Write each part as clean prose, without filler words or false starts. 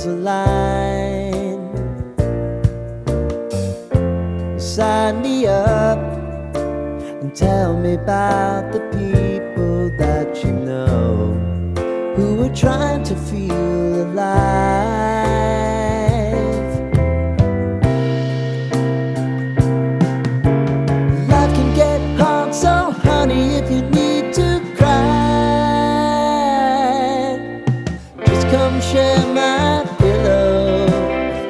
stars align. Sign me up and tell me about the people that you know who are trying to feel alive. Life can get hard, so honey, if you need to cry, just come share my pillow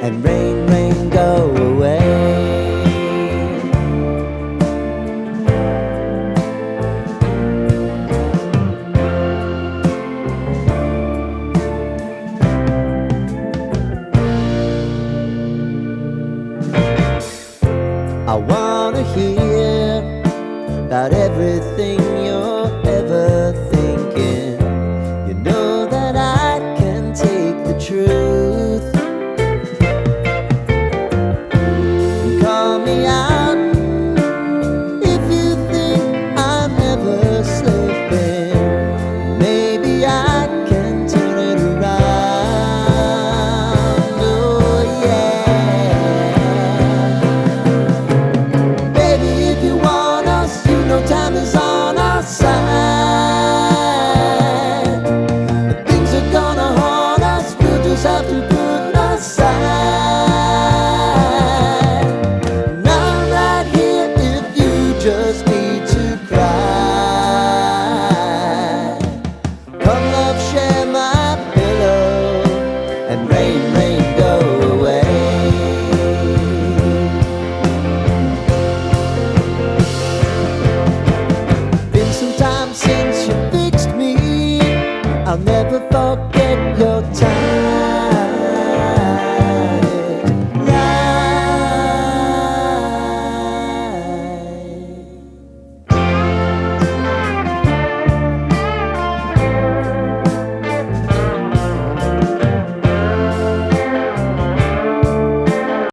and rain, rain, go away. I wanna hear about everything you're ever thinking. You know that I can take the truth. Call me out if you think I'm ever slipping. Maybe I can turn it around. Oh yeah. Time is on our side. But things are gonna haunt us, we'll just have to put aside. And I'm right here if you just need to cry. Come love, share my pillow and rain, rain, go away. Since you fixed me, I'll never forget.